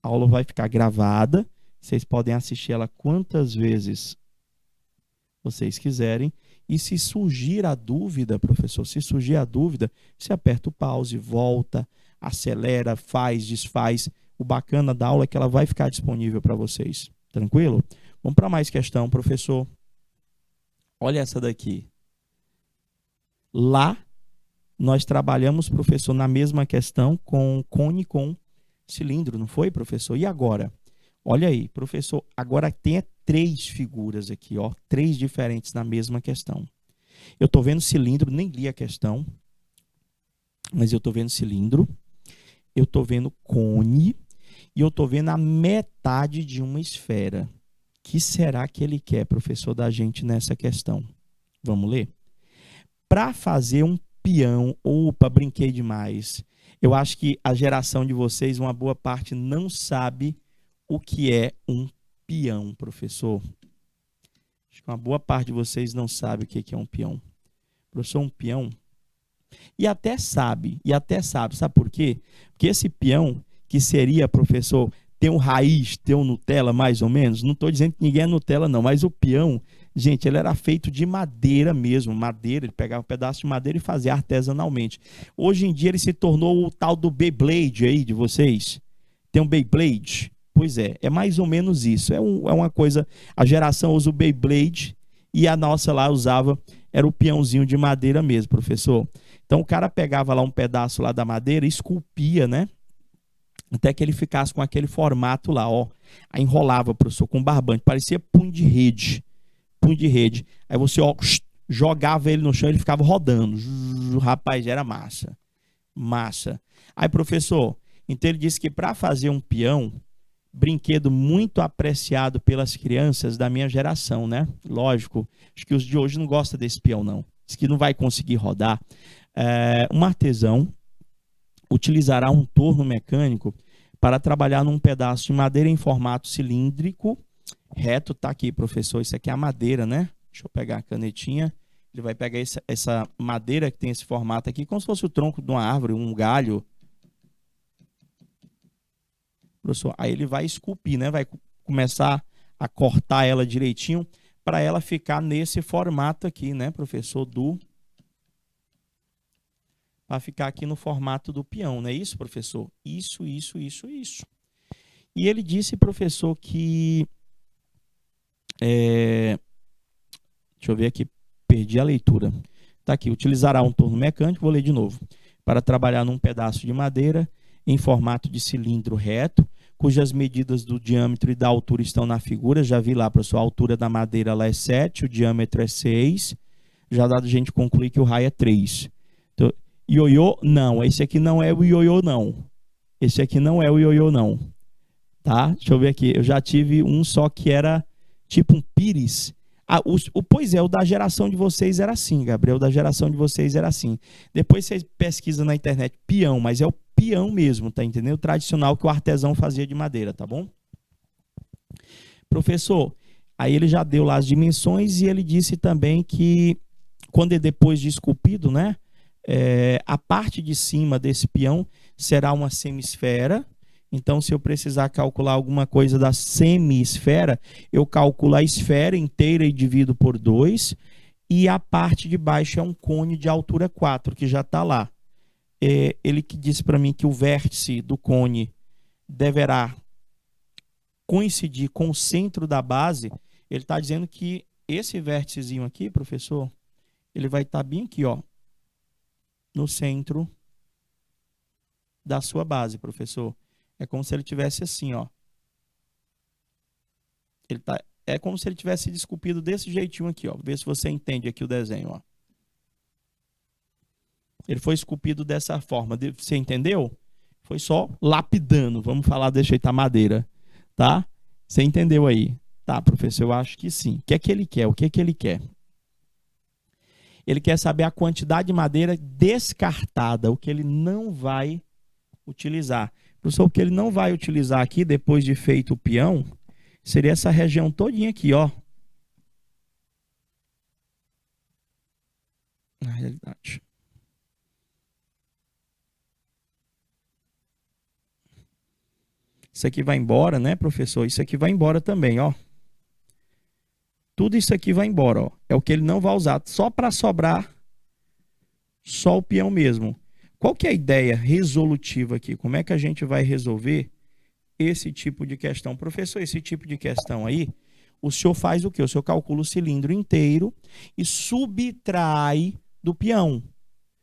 Speaker 1: A aula vai ficar gravada. Vocês podem assistir ela quantas vezes vocês quiserem. E se surgir a dúvida, professor, se surgir a dúvida, você aperta o pause, volta, acelera, faz, desfaz. O bacana da aula é que ela vai ficar disponível para vocês. Tranquilo? Vamos para mais questão, professor. Olha essa daqui. Lá, nós trabalhamos, professor, na mesma questão com cone com cilindro, não foi, professor? E agora? Olha aí, professor, agora tem 3 figuras aqui, ó, 3 diferentes na mesma questão. Eu estou vendo cilindro, nem li a questão, mas eu estou vendo cilindro, eu estou vendo cone e eu estou vendo a metade de uma esfera. O que será que ele quer, professor, da gente nessa questão? Vamos ler? Para fazer um peão, opa, brinquei demais. Eu acho que a geração de vocês, uma boa parte, não sabe o que é um peão, professor. Acho que uma boa parte de vocês não sabe o que é um peão. Professor, um peão. E até sabe, sabe por quê? Porque esse peão, que seria, professor, ter um raiz, ter um Nutella, mais ou menos, não estou dizendo que ninguém é Nutella, não, mas o peão, gente, ele era feito de madeira mesmo, madeira, ele pegava um pedaço de madeira e fazia artesanalmente. Hoje em dia ele se tornou o tal do Beyblade aí de vocês. Tem um Beyblade? Pois é mais ou menos isso. É uma coisa, a geração usa o Beyblade e a nossa lá usava, era o peãozinho de madeira mesmo, professor. Então o cara pegava lá um pedaço lá da madeira e esculpia, né? Até que ele ficasse com aquele formato lá, ó. Aí enrolava, professor, com barbante, parecia punho de rede. Punho de rede. Aí você, ó, jogava ele no chão e ele ficava rodando. Rapaz, era massa. Massa. Aí, professor, então ele disse que para fazer um peão, brinquedo muito apreciado pelas crianças da minha geração, né? Lógico, acho que os de hoje não gostam desse peão, não. Diz que não vai conseguir rodar. Um artesão utilizará um torno mecânico para trabalhar num pedaço de madeira em formato cilíndrico reto. Tá aqui, professor, isso aqui é a madeira, né? Deixa eu pegar a canetinha. Ele vai pegar essa madeira que tem esse formato aqui, como se fosse o tronco de uma árvore, um galho. Professor, aí ele vai esculpir, né? Vai começar a cortar ela direitinho para ela ficar nesse formato aqui, né, professor? Para ficar aqui no formato do peão, não é isso, professor? Isso. E ele disse, professor, que... deixa eu ver aqui, perdi a leitura. Está aqui, utilizará um torno mecânico, vou ler de novo, para trabalhar num pedaço de madeira em formato de cilindro reto, cujas medidas do diâmetro e da altura estão na figura. Já vi lá, professor, a altura da madeira lá é 7, o diâmetro é 6. Já dá a gente concluir que o raio é 3. Então, ioiô, não. Esse aqui não é o ioiô, não. Esse aqui não é o ioiô, não. Tá? Deixa eu ver aqui. Eu já tive um só que era tipo um pires. Pois é, o da geração de vocês era assim, Gabriel, o da geração de vocês era assim. Depois você pesquisa na internet, peão, mas é o peão mesmo, tá entendendo? O tradicional que o artesão fazia de madeira, tá bom? Professor, aí ele já deu lá as dimensões e ele disse também que quando é depois de esculpido, né, a parte de cima desse peão será uma semisfera. Então, se eu precisar calcular alguma coisa da semisfera, eu calculo a esfera inteira e divido por 2, e a parte de baixo é um cone de altura 4, que já está lá. Ele que disse para mim que o vértice do cone deverá coincidir com o centro da base. Ele está dizendo que esse vérticezinho aqui, professor, ele vai estar bem aqui, ó, no centro da sua base, professor. É como se ele tivesse assim, ó. É como se ele tivesse esculpido desse jeitinho aqui, ó. Vê se você entende aqui o desenho, ó. Ele foi esculpido dessa forma. Você entendeu? Foi só lapidando. Vamos falar desse jeito a madeira, tá? Você entendeu aí? Tá, professor, eu acho que sim. O que é que ele quer? O que é que ele quer? Ele quer saber a quantidade de madeira descartada, o que ele não vai utilizar. Professor, o que ele não vai utilizar aqui, depois de feito o peão, seria essa região todinha aqui, ó. Na realidade. Isso aqui vai embora, né, professor? Isso aqui vai embora também, ó. Tudo isso aqui vai embora, ó. É o que ele não vai usar, só para sobrar só o peão mesmo. Qual que é a ideia resolutiva aqui? Como é que a gente vai resolver esse tipo de questão? Professor, esse tipo de questão aí, o senhor faz o quê? O senhor calcula o cilindro inteiro e subtrai do peão.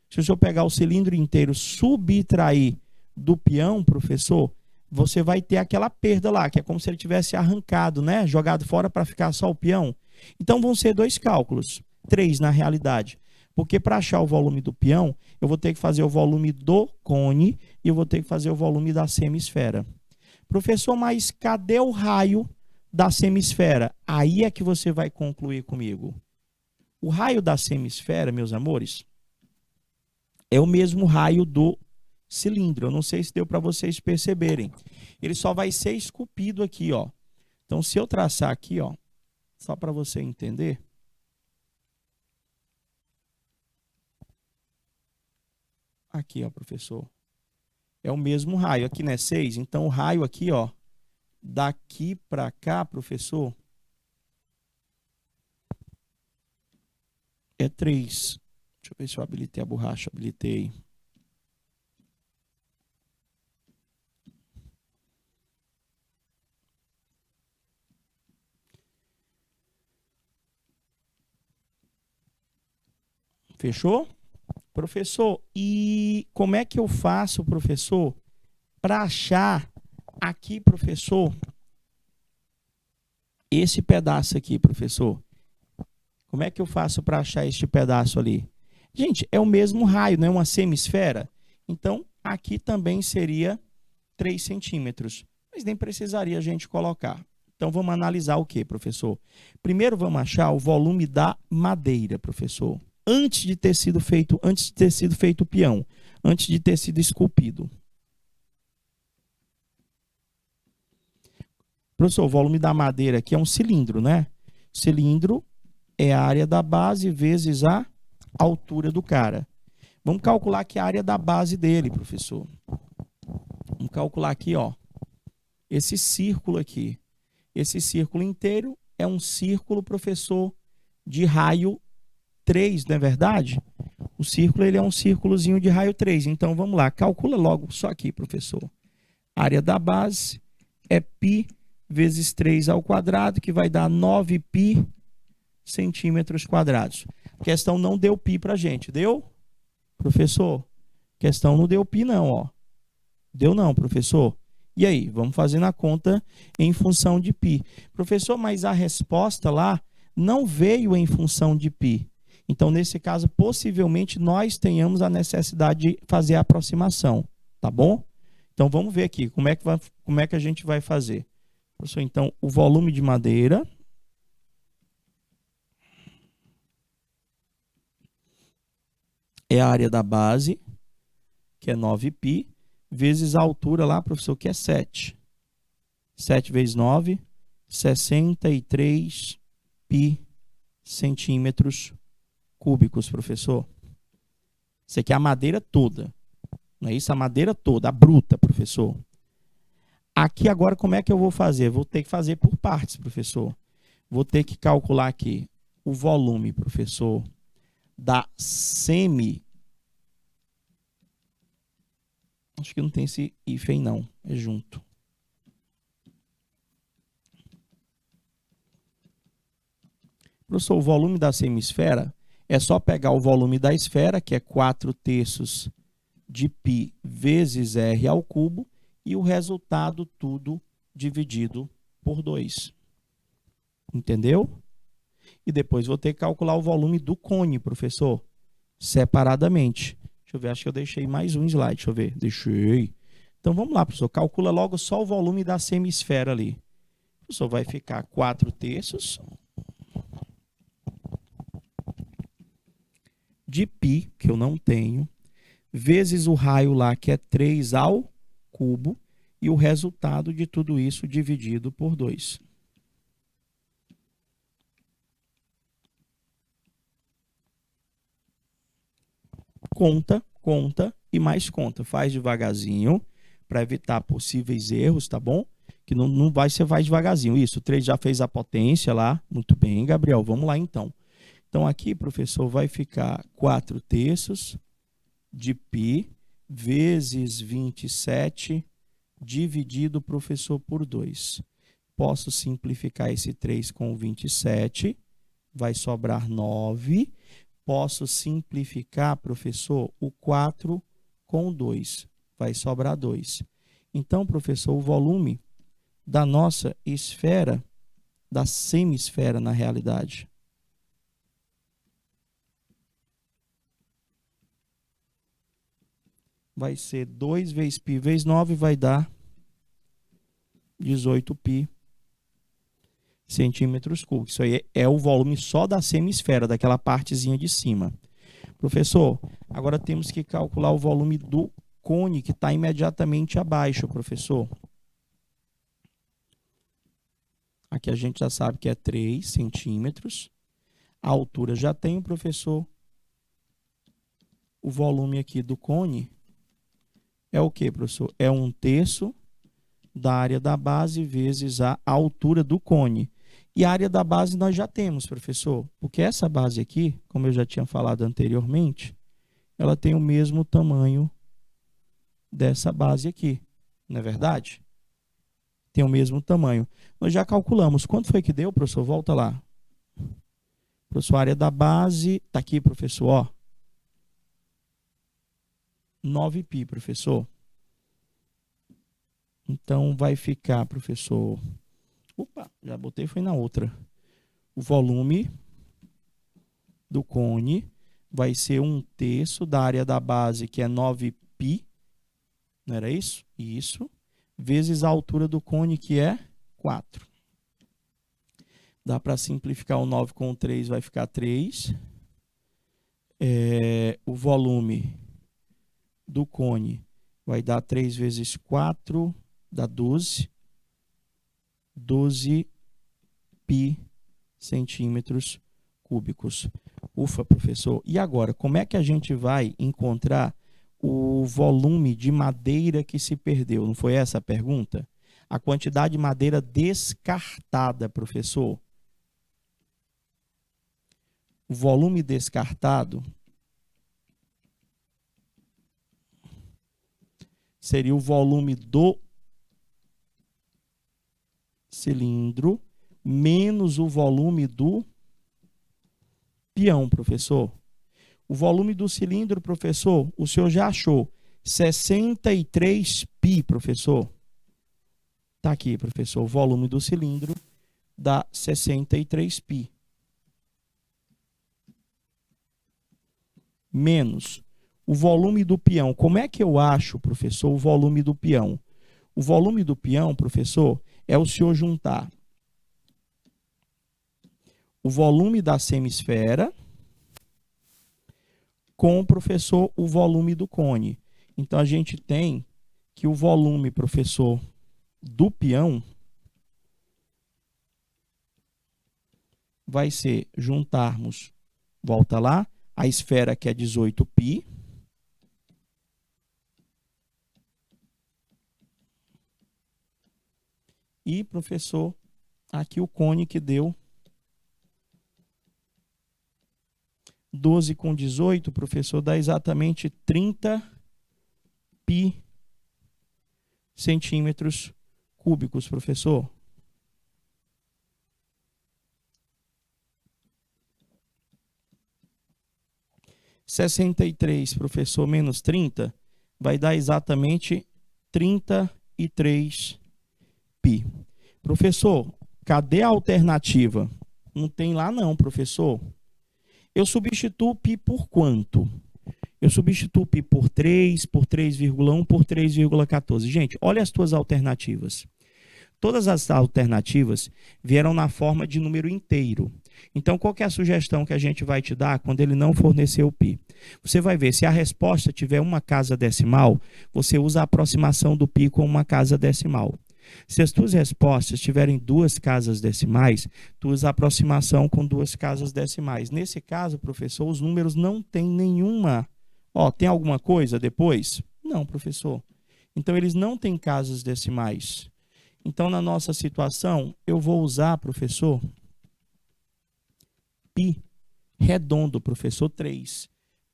Speaker 1: Se o senhor pegar o cilindro inteiro, subtrair do peão, professor, você vai ter aquela perda lá, que é como se ele tivesse arrancado, né? Jogado fora para ficar só o peão. Então vão ser 2 cálculos, 3 na realidade. Porque para achar o volume do peão, eu vou ter que fazer o volume do cone e eu vou ter que fazer o volume da semisfera. Professor, mas cadê o raio da semisfera? Aí é que você vai concluir comigo. O raio da semisfera, meus amores, é o mesmo raio do cilindro. Eu não sei se deu para vocês perceberem. Ele só vai ser esculpido aqui, ó. Então, se eu traçar aqui, ó, só para você entender. Aqui, ó, professor. É o mesmo raio. Aqui não é 6, então o raio aqui, ó, daqui para cá, professor, é 3. Deixa eu ver se eu habilitei a borracha. Habilitei. Fechou? Professor, e como é que eu faço, professor, para achar aqui, professor, esse pedaço aqui, professor? Como é que eu faço para achar este pedaço ali? Gente, é o mesmo raio, não é uma semisfera? Então, aqui também seria 3 centímetros. Mas nem precisaria a gente colocar. Então, vamos analisar o que, professor? Primeiro, vamos achar o volume da madeira, professor. Antes de ter sido feito o peão, antes de ter sido esculpido. Professor, o volume da madeira aqui é um cilindro, né? Cilindro é a área da base vezes a altura do cara. Vamos calcular aqui a área da base dele, professor. Vamos calcular aqui, ó, esse círculo aqui. Esse círculo inteiro é um círculo, professor, de raio 3, não é verdade? O círculo ele é um círculozinho de raio 3. Então, vamos lá. Calcula logo só aqui, professor. A área da base é π vezes 3 ao quadrado, que vai dar 9π centímetros quadrados. A questão não deu π para a gente. Deu? Professor, a questão não deu π não, ó. Deu não, professor. E aí? Vamos fazer na conta em função de π. Professor, mas a resposta lá não veio em função de π. Então, nesse caso, possivelmente, nós tenhamos a necessidade de fazer a aproximação, tá bom? Então, vamos ver aqui, como é que a gente vai fazer. Professor, então, o volume de madeira é a área da base, que é 9π, vezes a altura lá, professor, que é 7. 7 vezes 9, 63 π centímetros cúbicos, professor. Isso aqui é a madeira toda. Não é isso? A madeira toda, a bruta, professor. Aqui agora como é que eu vou fazer? Vou ter que fazer por partes, professor. Vou ter que calcular aqui o volume, professor, da semi... Acho que não tem esse hífen não, é junto. Professor, o volume da semisfera é só pegar o volume da esfera, que é 4/3 de π vezes r ao cubo, e o resultado tudo dividido por 2. Entendeu? E depois vou ter que calcular o volume do cone, professor, separadamente. Deixa eu ver, acho que eu deixei mais um slide, deixa eu ver. Deixei. Então vamos lá, professor, calcula logo só o volume da semisfera ali. O professor vai ficar 4/3 de π, que eu não tenho, vezes o raio lá, que é 3 ao cubo, e o resultado de tudo isso dividido por 2. Conta, conta e mais conta. Faz devagarzinho, para evitar possíveis erros, tá bom? Que não vai ser vai devagarzinho. Isso, 3 já fez a potência lá. Muito bem, Gabriel. Vamos lá, então. Então, aqui, professor, vai ficar 4/3 de π vezes 27 dividido, professor, por 2. Posso simplificar esse 3 com 27, vai sobrar 9. Posso simplificar, professor, o 4 com 2, vai sobrar 2. Então, professor, o volume da nossa esfera, da semisfera, na realidade, vai ser 2 vezes π vezes 9, vai dar 18π centímetros cúbicos. Isso aí é o volume só da semisfera, daquela partezinha de cima. Professor, agora temos que calcular o volume do cone, que está imediatamente abaixo, professor. Aqui a gente já sabe que é 3 centímetros. A altura já tem, professor. O volume aqui do cone é o que, professor? É 1/3 da área da base vezes a altura do cone. E a área da base nós já temos, professor, porque essa base aqui, como eu já tinha falado anteriormente, ela tem o mesmo tamanho dessa base aqui, não é verdade? Tem o mesmo tamanho. Nós já calculamos. Quanto foi que deu, professor? Volta lá. Professor, a área da base, está aqui, professor, ó. 9π, professor. Então, vai ficar, professor... Opa, já botei, foi na outra. O volume do cone vai ser 1/3 da área da base, que é 9π. Não era isso? Isso. Vezes a altura do cone, que é 4. Dá para simplificar o 9 com 3, vai ficar 3. O volume do cone vai dar 3 vezes 4, dá 12. 12π centímetros cúbicos. Ufa, professor. E agora, como é que a gente vai encontrar o volume de madeira que se perdeu? Não foi essa a pergunta? A quantidade de madeira descartada, professor. O volume descartado seria o volume do cilindro menos o volume do peão, professor. O volume do cilindro, professor, o senhor já achou. 63π, professor. Está aqui, professor. O volume do cilindro dá 63π. Menos o volume do peão. Como é que eu acho, professor, o volume do peão? O volume do peão, professor, é o senhor juntar o volume da semisfera, com, professor, o volume do cone. Então, a gente tem que o volume, professor, do peão vai ser juntarmos, volta lá, a esfera que é 18π, e, professor, aqui o cone que deu 12 com 18, professor, dá exatamente 30π centímetros cúbicos, professor. (63), professor, menos 30, vai dar exatamente 33π. Professor, cadê a alternativa? Não tem lá não, professor. Eu substituo π por quanto? Eu substituo π por 3, por 3,1, por 3,14. Gente, olha as tuas alternativas. Todas as alternativas vieram na forma de número inteiro. Então, qual que é a sugestão que a gente vai te dar quando ele não forneceu o π? Você vai ver, se a resposta tiver uma casa decimal, você usa a aproximação do π com uma casa decimal. Se as tuas respostas tiverem duas casas decimais, tu usa a aproximação com duas casas decimais. Nesse caso, professor, os números não têm nenhuma... tem alguma coisa depois? Não, professor. Então, eles não têm casas decimais. Então, na nossa situação, eu vou usar, professor, π redondo, professor, 3.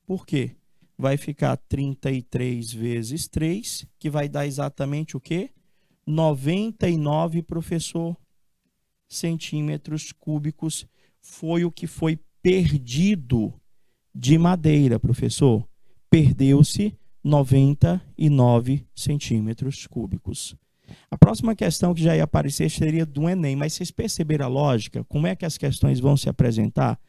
Speaker 1: Por quê? Vai ficar 33 vezes 3, que vai dar exatamente o quê? 99, professor, centímetros cúbicos. Foi o que foi perdido de madeira, professor. Perdeu-se 99 centímetros cúbicos. A próxima questão que já ia aparecer seria do Enem, mas vocês perceberam a lógica? Como é que as questões vão se apresentar?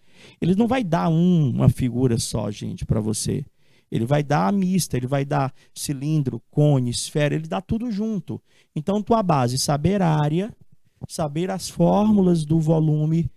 Speaker 1: Ele não vai dar uma figura só, gente, para você. Ele vai dar a mista, ele vai dar cilindro, cone, esfera, ele dá tudo junto. Então, tua base, saber a área, saber as fórmulas do volume,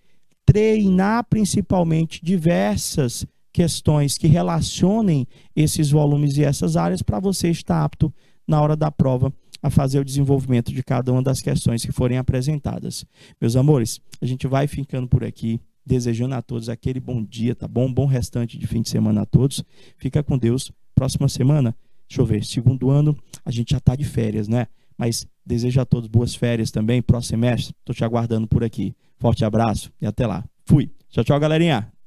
Speaker 1: treinar principalmente diversas questões que relacionem esses volumes e essas áreas para você estar apto na hora da prova a fazer o desenvolvimento de cada uma das questões que forem apresentadas. Meus amores, a gente vai ficando por aqui, desejando a todos aquele bom dia, tá bom? Bom restante de fim de semana a todos. Fica com Deus. Próxima semana, deixa eu ver, segundo ano, a gente já está de férias, né? Mas desejo a todos boas férias também, próximo semestre. Estou te aguardando por aqui. Forte abraço e até lá. Fui. Tchau, tchau, galerinha.